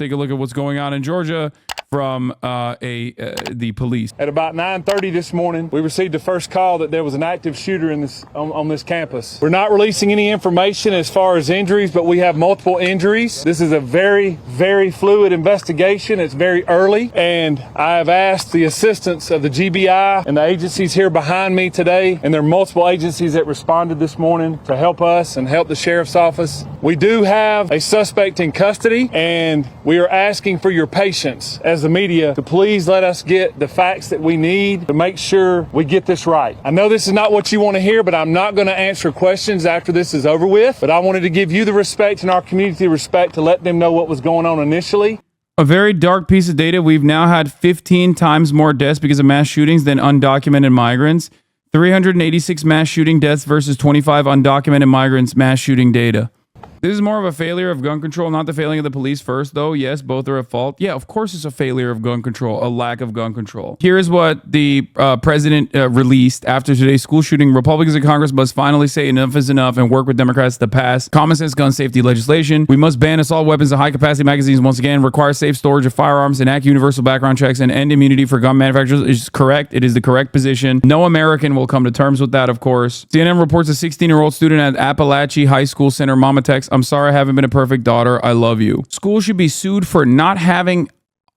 take a look at what's going on in Georgia from the police. At about 9:30 this morning, we received the first call that there was an active shooter on this campus. We're not releasing any information as far as injuries, but we have multiple injuries. This is a very, very fluid investigation. It's very early, and I have asked the assistance of the GBI and the agencies here behind me today, and there are multiple agencies that responded this morning to help us and help the sheriff's office. We do have a suspect in custody, and we are asking for your patience as the media to please let us get the facts that we need to make sure we get this right. I know this is not what you want to hear, but I'm not going to answer questions after this is over with. But I wanted to give you the respect and our community respect to let them know what was going on initially. A very dark piece of data. We've now had 15 times more deaths because of mass shootings than undocumented migrants. 386 mass shooting deaths versus 25 undocumented migrants mass shooting data. This is more of a failure of gun control, not the failing of the police first, though. Yes, both are at fault. Yeah, of course it's a failure of gun control, a lack of gun control. Here's what the president released after today's school shooting. Republicans in Congress must finally say enough is enough and work with Democrats to pass common sense gun safety legislation. We must ban assault weapons and high-capacity magazines once again, require safe storage of firearms, enact universal background checks, and end immunity for gun manufacturers. Is correct. It is the correct position. No American will come to terms with that, of course. CNN reports a 16-year-old student at Appalachia High School Center Mama texts, "I'm sorry I haven't been a perfect daughter. I love you." School should be sued for not having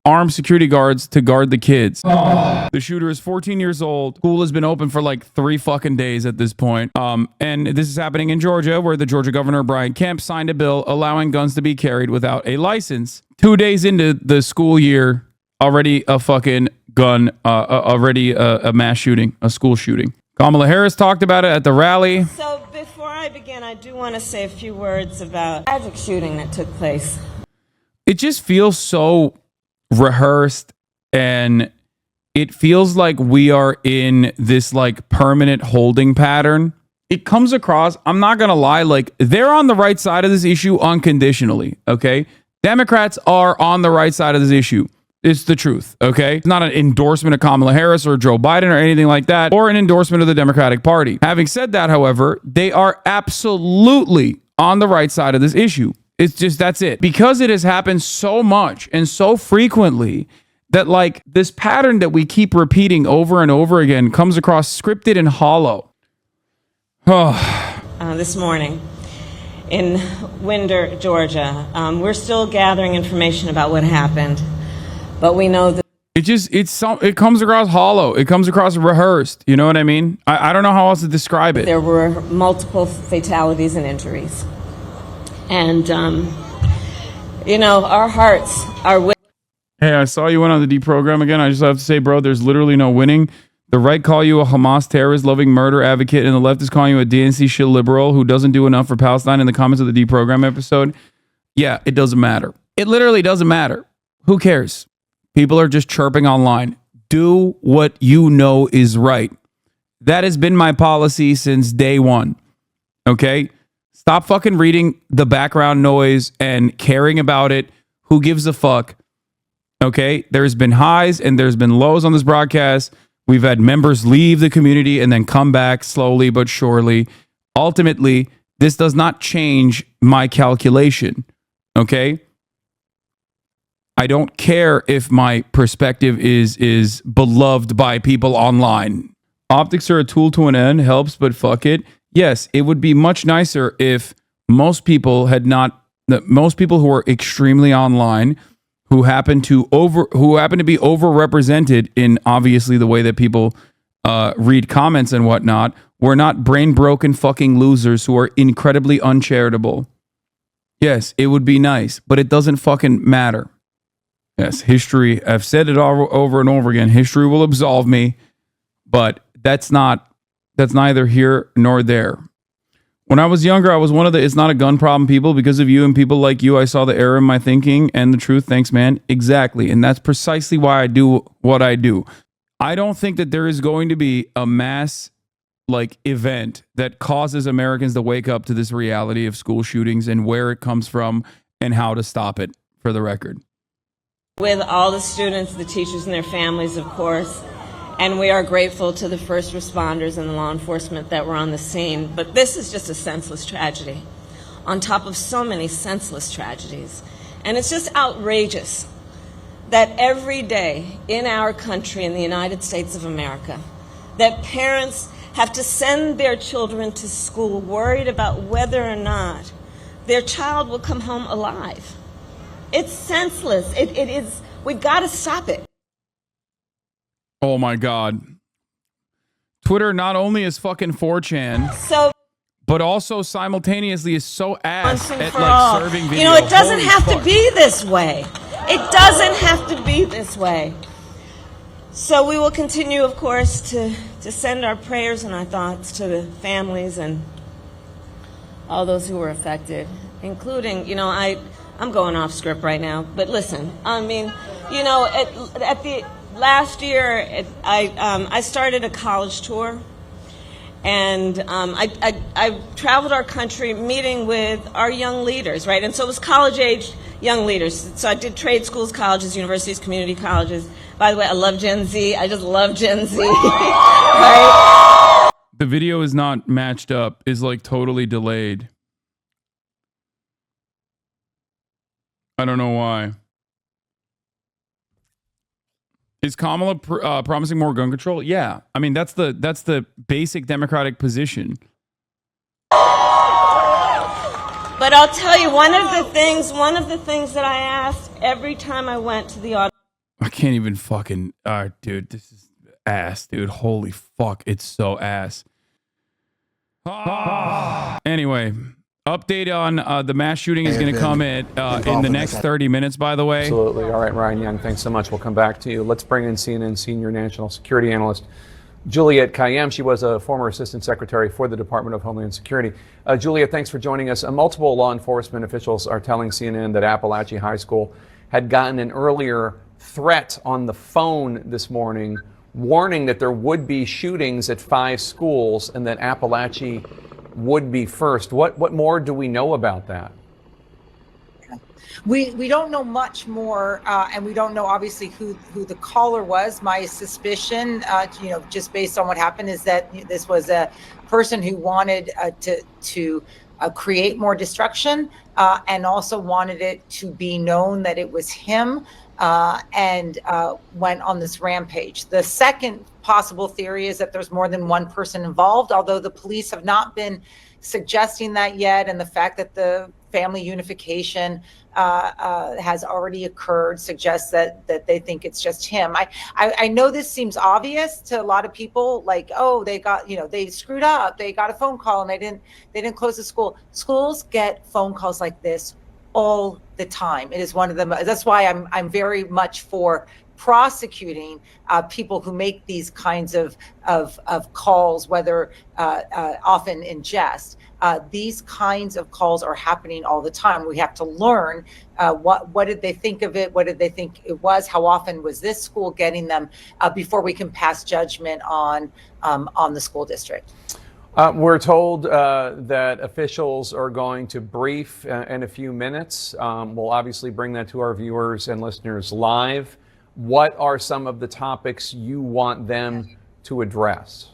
armed security guards to guard the kids. The shooter is 14 years old. School has been open for like 3 fucking days at this point. And this is happening in Georgia, where the Georgia governor, Brian Kemp, signed a bill allowing guns to be carried without a license. 2 days into the school year, already a fucking gun, already a mass shooting, a school shooting. Kamala Harris talked about it at the rally. So before I begin, I do want to say a few words about the tragic shooting that took place. It just feels so rehearsed, and it feels like we are in this like permanent holding pattern. It comes across, I'm not going to lie, like they're on the right side of this issue unconditionally, okay? Democrats are on the right side of this issue. It's the truth, okay? It's not an endorsement of Kamala Harris or Joe Biden or anything like that, or an endorsement of the Democratic Party. Having said that, however, they are absolutely on the right side of this issue. It's just, that's it. Because it has happened so much and so frequently that like this pattern that we keep repeating over and over again comes across scripted and hollow. This morning in Winder, Georgia, we're still gathering information about what happened. But we know that it comes across hollow. It comes across rehearsed. You know what I mean? I don't know how else to describe it. There were multiple fatalities and injuries. And, our hearts are with. Hey, I saw you went on the deprogram again. I just have to say, bro, there's literally no winning. The right call you a Hamas terrorist, loving murder advocate, and the left is calling you a DNC shit liberal who doesn't do enough for Palestine in the comments of the deprogram episode. Yeah, it doesn't matter. It literally doesn't matter. Who cares? People are just chirping online. Do what you know is right. That has been my policy since day one. Okay? Stop fucking reading the background noise and caring about it. Who gives a fuck? Okay? There's been highs and there's been lows on this broadcast. We've had members leave the community and then come back slowly but surely. Ultimately, this does not change my calculation. Okay? I don't care if my perspective is beloved by people online. Optics are a tool to an end, helps, but fuck it. Yes, it would be much nicer if most people who are extremely online, who happen to be overrepresented in obviously the way that people read comments and whatnot, were not brain broken fucking losers who are incredibly uncharitable. Yes, it would be nice, but it doesn't fucking matter. Yes, history, I've said it all over and over again. History will absolve me, but that's neither here nor there. When I was younger, I was one of the it's not a gun problem people. Because of you and people like you, I saw the error in my thinking and the truth. Thanks, man. Exactly. And that's precisely why I do what I do. I don't think that there is going to be a mass event that causes Americans to wake up to this reality of school shootings and where it comes from and how to stop it, for the record. With all the students, the teachers, and their families, of course. And we are grateful to the first responders and the law enforcement that were on the scene. But this is just a senseless tragedy on top of so many senseless tragedies. And it's just outrageous that every day in our country, in the United States of America, that parents have to send their children to school worried about whether or not their child will come home alive. It's senseless. It is. We've got to stop it. Oh my God. Twitter not only is fucking 4chan, but also simultaneously is so ass at like serving video. You know, it doesn't Holy have fuck. to be this way. It doesn't have to be this way. So we will continue, of course, to send our prayers and our thoughts to the families and all those who were affected, including, you know, I'm going off script right now, but listen, I mean, you know, at the last year, I started a college tour, and I traveled our country meeting with our young leaders, right? And so it was college-age young leaders. So I did trade schools, colleges, universities, community colleges. By the way, I love Gen Z. I just love Gen Z. Right? The video is not matched up, is like totally delayed. I don't know why. Is Kamala promising more gun control? Yeah. I mean, that's the basic Democratic position. But I'll tell you, one of the things that I asked every time I went to the I can't even fucking, dude, this is ass, dude. Holy fuck, it's so ass. Anyway, update on the mass shooting is going to come in the next 30 minutes, by the way. Absolutely. All right, Ryan Young, thanks so much. We'll come back to you. Let's bring in CNN senior national security analyst Juliet Kayyem. She was a former assistant secretary for the Department of Homeland Security. Juliet, thanks for joining us. Multiple law enforcement officials are telling CNN that Appalachia High School had gotten an earlier threat on the phone this morning, warning that there would be shootings at 5 schools and that Appalachia would be first. What more do we know about that? We don't know much more, and we don't know obviously who the caller was. My suspicion, just based on what happened, is that this was a person who wanted to create more destruction, and also wanted it to be known that it was him, and went on this rampage. The second possible theory is that there's more than one person involved, although the police have not been suggesting that yet, and the fact that the family unification has already occurred suggests that they think it's just him. I know this seems obvious to a lot of people, like, oh, they got, they screwed up, they got a phone call and they didn't close the school. Schools get phone calls like this all the time. It is one of them. That's why I'm very much for prosecuting people who make these kinds of calls, whether often in jest. These kinds of calls are happening all the time. We have to learn what did they think of it? What did they think it was? How often was this school getting them before we can pass judgment on the school district? We're told that officials are going to brief in a few minutes. We'll obviously bring that to our viewers and listeners live. What are some of the topics you want them to address?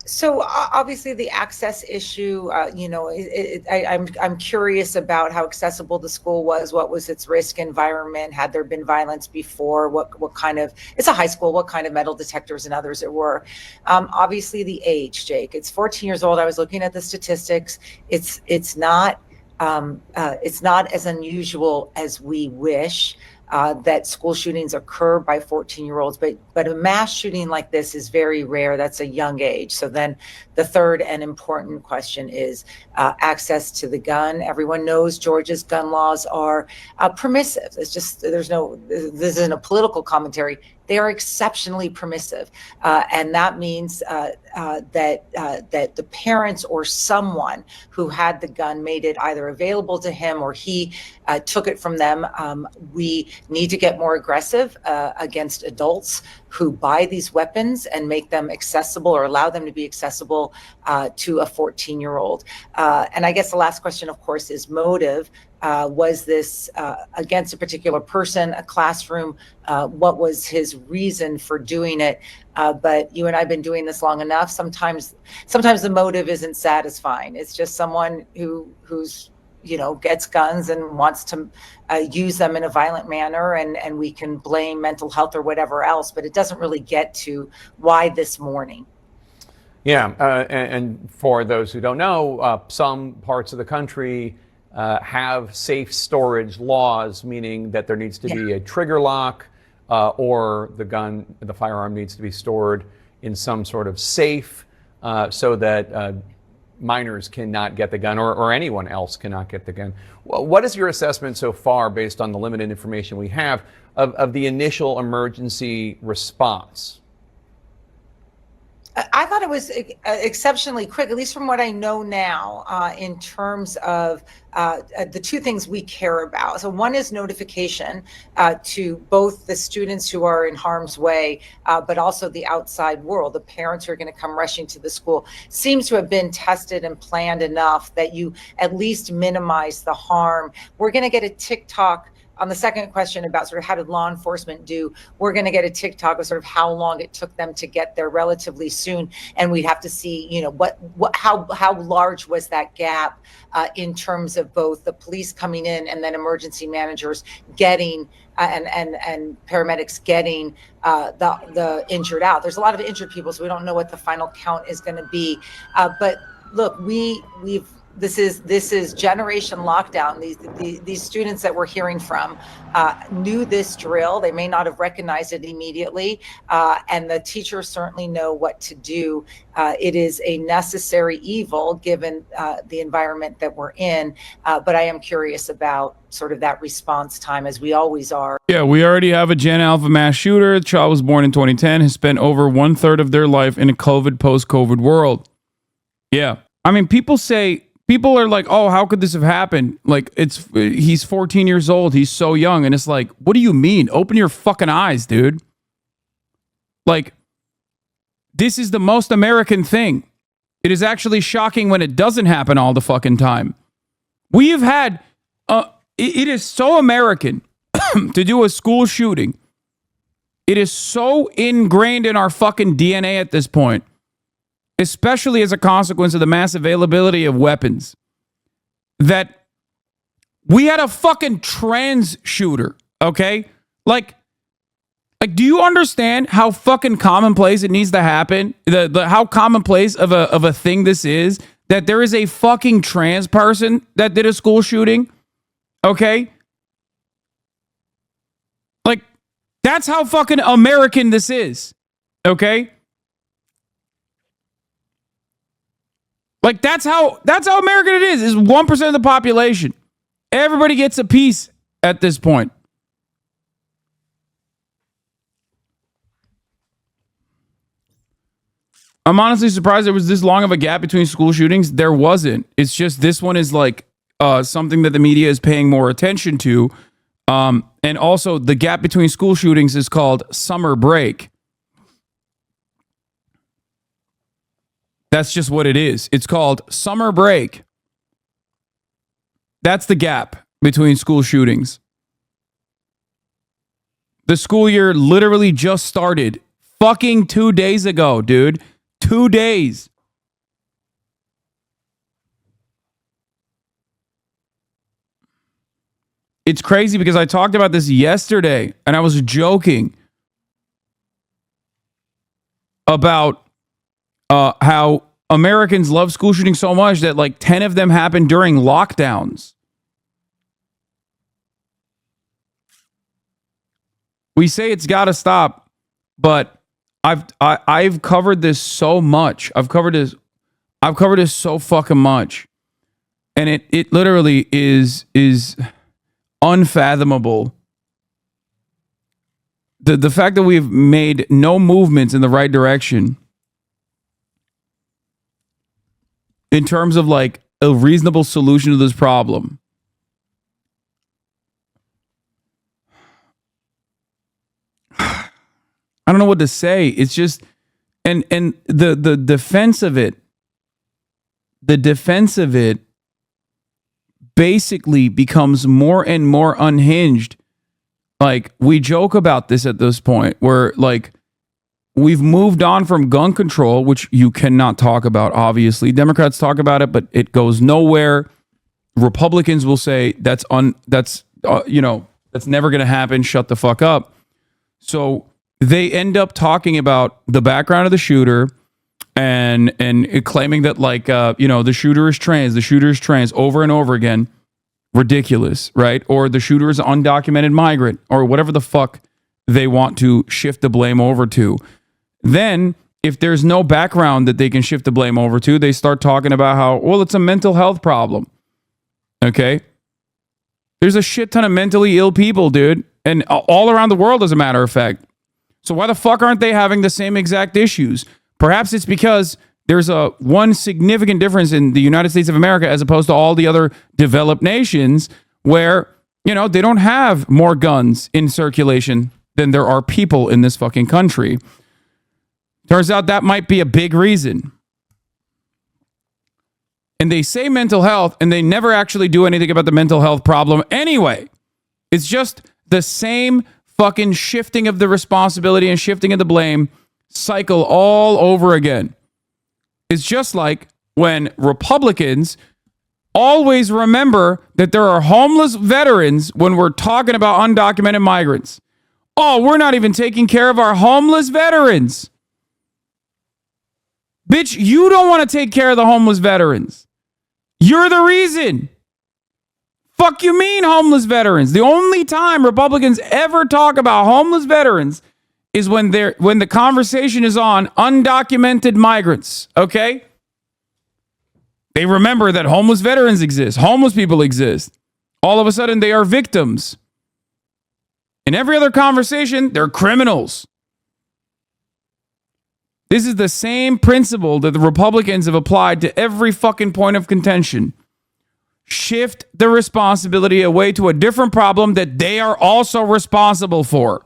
So obviously the access issue, I'm curious about how accessible the school was. What was its risk environment? Had there been violence before? What kind of, it's a high school, what kind of metal detectors and others there were? Obviously the age, Jake, it's 14 years old. I was looking at the statistics. It's not as unusual as we wish. That school shootings occur by 14-year-olds, but a mass shooting like this is very rare. That's a young age. So then the third and important question is access to the gun. Everyone knows Georgia's gun laws are permissive. It's just, this isn't a political commentary. They are exceptionally permissive. And that means that the parents or someone who had the gun made it either available to him or he took it from them. We need to get more aggressive against adults who buy these weapons and make them accessible or allow them to be accessible to a 14-year-old. And I guess the last question, of course, is motive. Was this against a particular person, a classroom? What was his reason for doing it? But you and I have been doing this long enough. Sometimes the motive isn't satisfying. It's just someone who's gets guns and wants to use them in a violent manner, and we can blame mental health or whatever else, but it doesn't really get to why this morning. Yeah, and for those who don't know, some parts of the country have safe storage laws, meaning that there needs to be a trigger lock, or the firearm needs to be stored in some sort of safe, so that minors cannot get the gun, or anyone else cannot get the gun. What is your assessment so far, based on the limited information we have, of the initial emergency response? I thought it was exceptionally quick, at least from what I know now, in terms of the two things we care about. So one is notification to both the students who are in harm's way, but also the outside world. The parents who are going to come rushing to the school seems to have been tested and planned enough that you at least minimize the harm. We're going to get a TikTok on the second question about sort of how did law enforcement do. We're going to get a TikTok of sort of how long it took them to get there relatively soon, and we'd have to see, how large was that gap in terms of both the police coming in and then emergency managers getting and paramedics getting the injured out. There's a lot of injured people, so we don't know what the final count is going to be. But look, this is generation lockdown. These students that we're hearing from knew this drill. They may not have recognized it immediately, and the teachers certainly know what to do. It is a necessary evil given the environment that we're in, but I am curious about sort of that response time, as we always are. Yeah, we already have a Gen Alpha mass shooter. The child was born in 2010, has spent over 1/3 of their life in a post-COVID world. Yeah. I mean, people are like, oh, how could this have happened? Like, he's 14 years old. He's so young. And it's like, what do you mean? Open your fucking eyes, dude. Like, this is the most American thing. It is actually shocking when it doesn't happen all the fucking time. We have had, it is so American to do a school shooting. It is so ingrained in our fucking DNA at this point, especially as a consequence of the mass availability of weapons, that we had a fucking trans shooter, okay? Like, do you understand how fucking commonplace it needs to happen? How commonplace of a thing this is, that there is a fucking trans person that did a school shooting, okay? Like, that's how fucking American this is, okay? Like, that's how American it is. It's 1% of the population. Everybody gets a piece at this point. I'm honestly surprised there was this long of a gap between school shootings. There wasn't. It's just this one is like something that the media is paying more attention to. And also the gap between school shootings is called summer break. That's just what it is. It's called summer break. That's the gap between school shootings. The school year literally just started fucking 2 days ago, dude. 2 days. It's crazy because I talked about this yesterday and I was joking about how Americans love school shootings so much that like 10 of them happened during lockdowns. We say it's got to stop, but I've covered this so much. I've covered this so fucking much, and it literally is unfathomable. The fact that we've made no movements in the right direction in terms of like a reasonable solution to this problem. I don't know what to say. It's just, and the defense of it, basically becomes more and more unhinged. Like, we joke about this at this point where like we've moved on from gun control, which you cannot talk about, obviously. Democrats talk about it, but it goes nowhere. Republicans will say that's never going to happen. Shut the fuck up. So they end up talking about the background of the shooter and claiming that the shooter is trans over and over again. Ridiculous, right? Or the shooter is an undocumented migrant or whatever the fuck they want to shift the blame over to. Then if there's no background that they can shift the blame over to, they start talking about how, well, it's a mental health problem. Okay? There's a shit ton of mentally ill people, dude. And all around the world, as a matter of fact. So why the fuck aren't they having the same exact issues? Perhaps it's because there's one significant difference in the United States of America as opposed to all the other developed nations where, they don't have more guns in circulation than there are people in this fucking country. Turns out that might be a big reason. And they say mental health, and they never actually do anything about the mental health problem anyway. It's just the same fucking shifting of the responsibility and shifting of the blame cycle all over again. It's just like when Republicans always remember that there are homeless veterans when we're talking about undocumented migrants. Oh, we're not even taking care of our homeless veterans. Bitch, you don't want to take care of the homeless veterans. You're the reason. Fuck you mean homeless veterans? The only time Republicans ever talk about homeless veterans is when the conversation is on undocumented migrants, okay? They remember that homeless veterans exist, homeless people exist. All of a sudden they are victims. In every other conversation, they're criminals. This is the same principle that the Republicans have applied to every fucking point of contention. Shift the responsibility away to a different problem that they are also responsible for.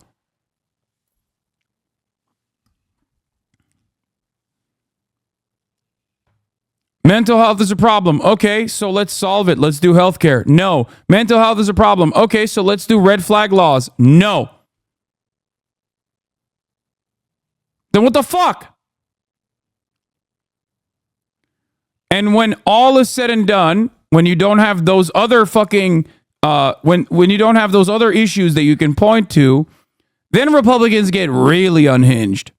Mental health is a problem. Okay, so let's solve it. Let's do healthcare. No. Mental health is a problem. Okay, so let's do red flag laws. No. Then what the fuck? And when all is said and done, when you don't have those other fucking, when you don't have those other issues that you can point to, then Republicans get really unhinged.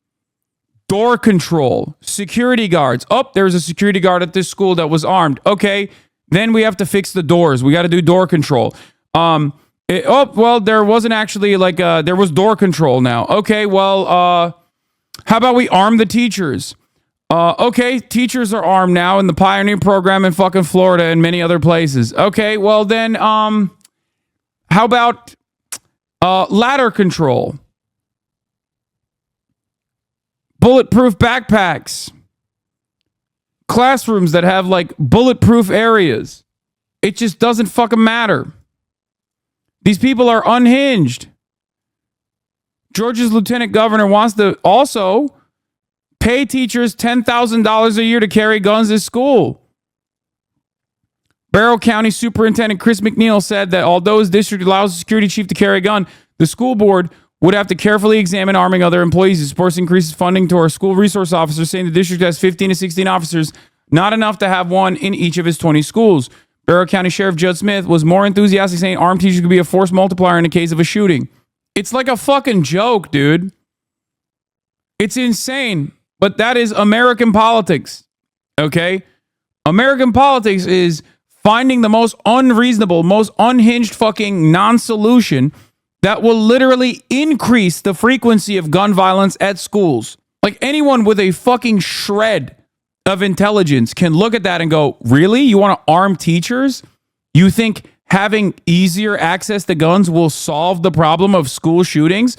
Door control, security guards. Oh, there's a security guard at this school that was armed. Okay, then we have to fix the doors. We got to do door control. There wasn't actually there was door control now. Okay, well, how about we arm the teachers? Okay, teachers are armed now in the Pioneer program in fucking Florida and many other places. Okay, well then, how about ladder control? Bulletproof backpacks. Classrooms that have bulletproof areas. It just doesn't fucking matter. These people are unhinged. Georgia's lieutenant governor wants to also pay teachers $10,000 a year to carry guns at school. Barrow County Superintendent Chris McNeil said that although his district allows the security chief to carry a gun, the school board would have to carefully examine arming other employees. He supports increases funding to our school resource officers, saying the district has 15 to 16 officers, not enough to have one in each of his 20 schools. Barrow County Sheriff Judd Smith was more enthusiastic, saying armed teachers could be a force multiplier in the case of a shooting. It's like a fucking joke, dude. It's insane, but that is American politics, okay? American politics is finding the most unreasonable, most unhinged fucking non-solution that will literally increase the frequency of gun violence at schools. Like anyone with a fucking shred of intelligence can look at that and go, really? You want to arm teachers? You think having easier access to guns will solve the problem of school shootings?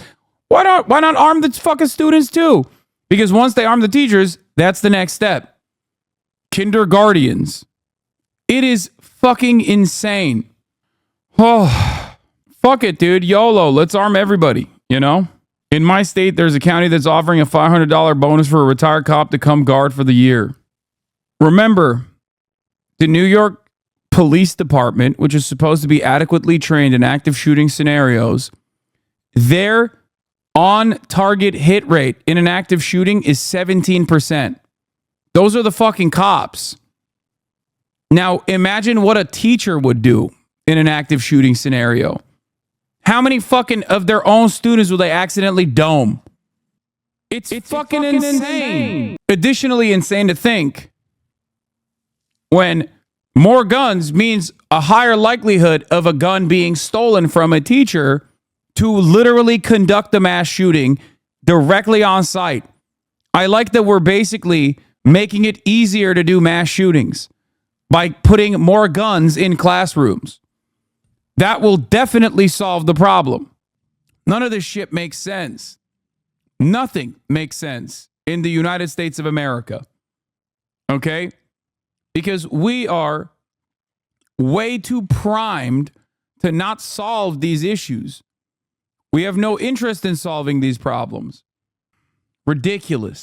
Why not arm the fucking students too? Because once they arm the teachers, that's the next step. Kindergartens. It is fucking insane. Oh, fuck it, dude. YOLO. Let's arm everybody, you know? In my state, there's a county that's offering a $500 bonus for a retired cop to come guard for the year. Remember, the New York Police Department, which is supposed to be adequately trained in active shooting scenarios, their on-target hit rate in an active shooting is 17%. Those are the fucking cops. Now, imagine what a teacher would do in an active shooting scenario. How many fucking of their own students will they accidentally dome? It's fucking insane. Additionally, insane to think when more guns means a higher likelihood of a gun being stolen from a teacher to literally conduct the mass shooting directly on site. I like that we're basically making it easier to do mass shootings by putting more guns in classrooms. That will definitely solve the problem. None of this shit makes sense. Nothing makes sense in the United States of America. Okay? Because we are way too primed to not solve these issues. We have no interest in solving these problems. Ridiculous.